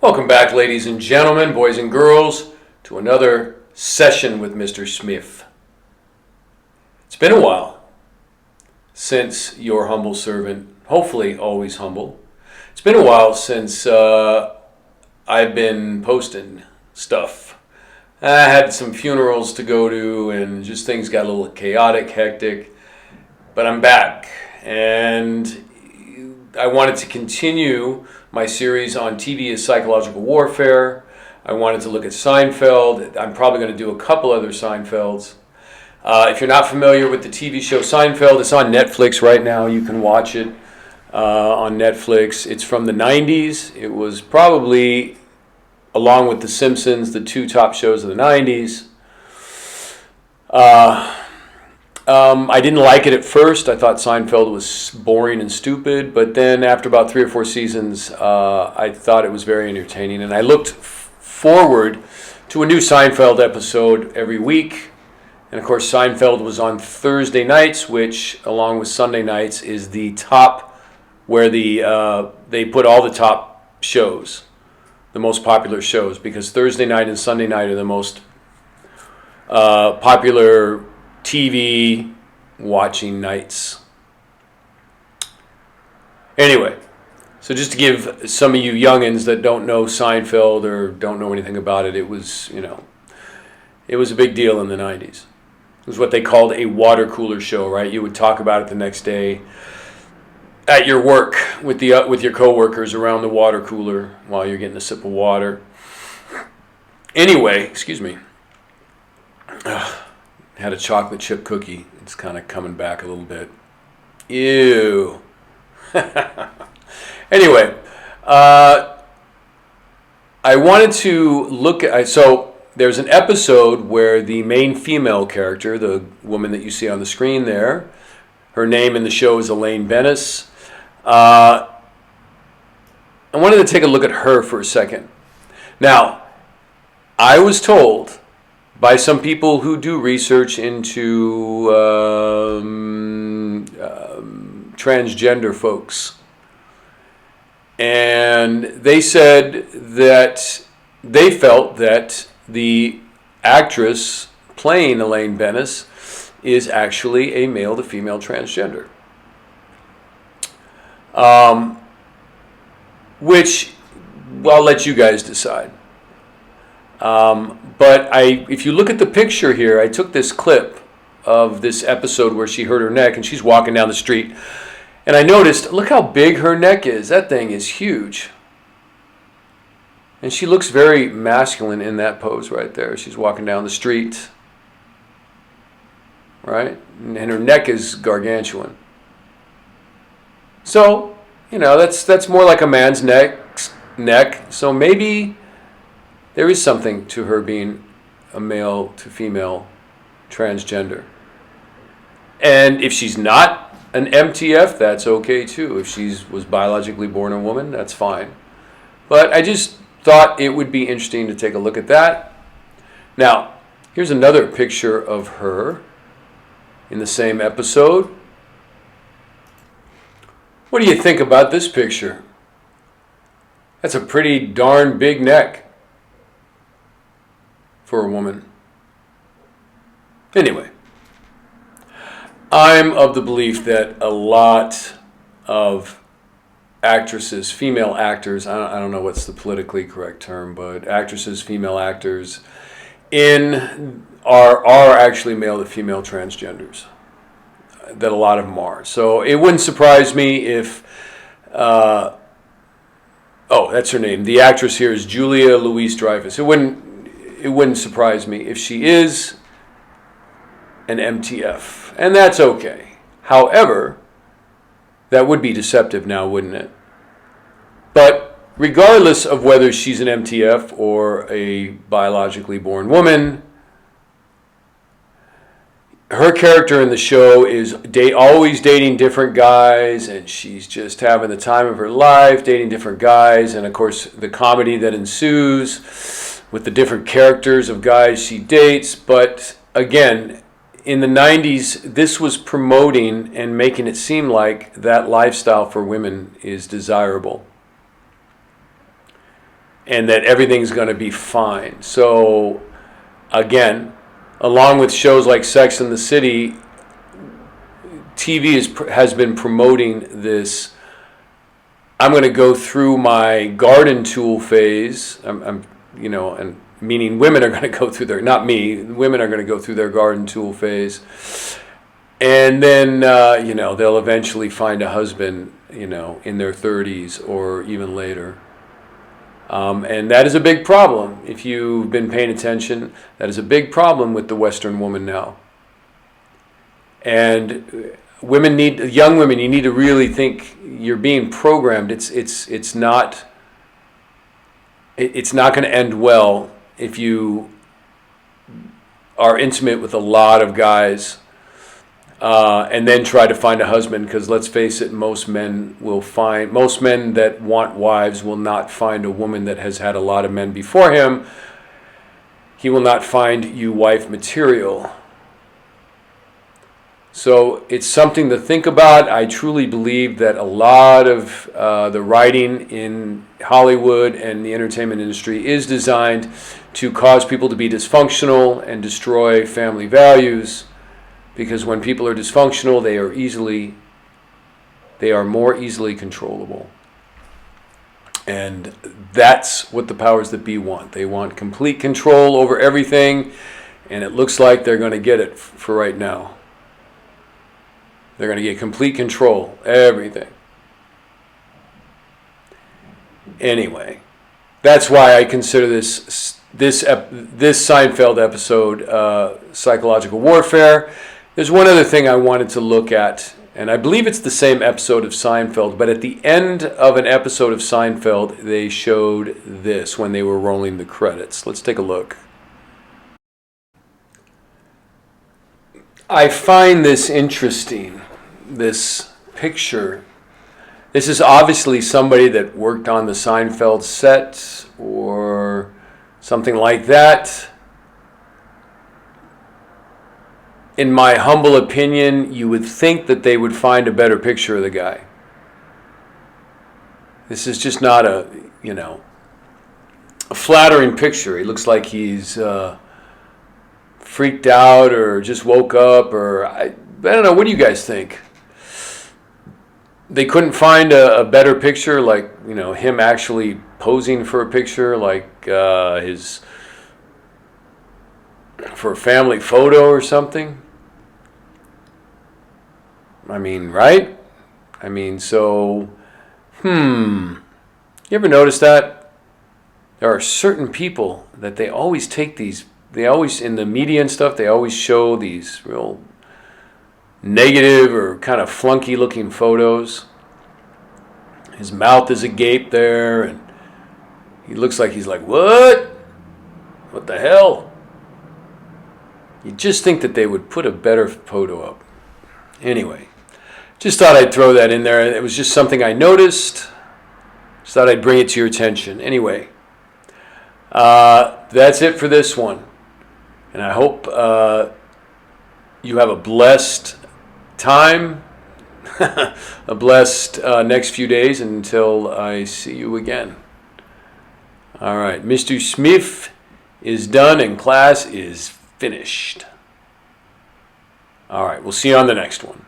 Welcome back, ladies and gentlemen, boys and girls, to another session with Mr. Smith. It's been a while since your humble servant, hopefully always humble. It's been a while since I've been posting stuff. I had some funerals to go to and just things got a little chaotic, hectic, but I'm back and I wanted to continue my series on TV as psychological warfare. I wanted to look at Seinfeld. I'm probably going to do a couple other Seinfelds. If you're not familiar with the TV show Seinfeld, it's on Netflix right now. You can watch it on Netflix. It's from the 90s. It was probably, along with The Simpsons, the two top shows of the 90s. I didn't like it at first. I thought Seinfeld was boring and stupid, but then after about 3 or 4 seasons, I thought it was very entertaining, and I looked forward to a new Seinfeld episode every week. And of course, Seinfeld was on Thursday nights, which, along with Sunday nights, is the top where they put all the top shows, the most popular shows, because Thursday night and Sunday night are the most popular TV watching nights. Anyway, so just to give some of you youngins that don't know Seinfeld or don't know anything about it, it was a big deal in the 90s. It was what they called a water cooler show, right? You would talk about it the next day at your work with your coworkers around the water cooler while you're getting a sip of water. Anyway, excuse me. Had a chocolate chip cookie. It's kind of coming back a little bit. Ew. Anyway, I wanted to look at... So there's an episode where the main female character, the woman that you see on the screen there, her name in the show is Elaine Bennis. I wanted to take a look at her for a second. Now, I was told by some people who do research into transgender folks. And they said that they felt that the actress playing Elaine Bennis is actually a male to female transgender. Which, well, I'll let you guys decide. But if you look at the picture here, I took this clip of this episode where she hurt her neck and she's walking down the street. And I noticed, look how big her neck is. That thing is huge. And she looks very masculine in that pose right there. She's walking down the street. Right? And her neck is gargantuan. So, that's more like a man's neck. So maybe there is something to her being a male to female transgender. And if she's not an MTF, that's okay too. If she was biologically born a woman, that's fine. But I just thought it would be interesting to take a look at that. Now, here's another picture of her in the same episode. What do you think about this picture? That's a pretty darn big neck for a woman. Anyway, I'm of the belief that a lot of actresses, female actors, I don't know what's the politically correct term, but actresses, female actors, are actually male to female transgenders. That a lot of them are. So it wouldn't surprise me if, that's her name. The actress here is Julia Louis-Dreyfus. It wouldn't surprise me if she is an MTF, and that's okay. However, that would be deceptive now, wouldn't it? But regardless of whether she's an MTF or a biologically born woman, her character in the show is always dating different guys, and she's just having the time of her life, dating different guys, and of course the comedy that ensues with the different characters of guys she dates. But again, in the 90s, this was promoting and making it seem like that lifestyle for women is desirable. and that everything's going to be fine. So, again, along with shows like Sex and the City, TV has been promoting this. I'm going to go through my garden tool phase. And meaning women are going to go through their, not me, women are going to go through their garden tool phase. And then, they'll eventually find a husband, in their 30s or even later. And that is a big problem. If you've been paying attention, that is a big problem with the Western woman now. And young women, you need to really think you're being programmed. It's not going to end well if you are intimate with a lot of guys and then try to find a husband, because let's face it, most men that want wives will not find a woman that has had a lot of men before him. He will not find you wife material. So it's something to think about. I truly believe that a lot of the writing in Hollywood and the entertainment industry is designed to cause people to be dysfunctional and destroy family values, because when people are dysfunctional, they are more easily controllable. And that's what the powers that be want. They want complete control over everything, and it looks like they're going to get it for right now. They're going to get complete control, everything. Anyway, that's why I consider this Seinfeld episode psychological warfare. There's one other thing I wanted to look at, and I believe it's the same episode of Seinfeld, but at the end of an episode of Seinfeld, they showed this when they were rolling the credits. Let's take a look. I find this interesting, this picture. This is obviously somebody that worked on the Seinfeld set or something like that. In my humble opinion, you would think that they would find a better picture of the guy. This is just not a flattering picture. He looks like he's freaked out or just woke up, or I don't know. What do you guys think? They couldn't find a better picture, like him actually posing for a picture, like for a family photo or something. I mean, right? I mean, so, you ever notice that? There are certain people that they always take these, in the media and stuff, they always show these real negative or kind of flunky looking photos. His mouth is agape there, and he looks like he's like, what? What the hell? You just think that they would put a better photo up. Anyway, just thought I'd throw that in there. It was just something I noticed. Just thought I'd bring it to your attention. Anyway, that's it for this one. And I hope you have a blessed time, a blessed next few days until I see you again. All right, Mr. Smith is done and class is finished. All right, we'll see you on the next one.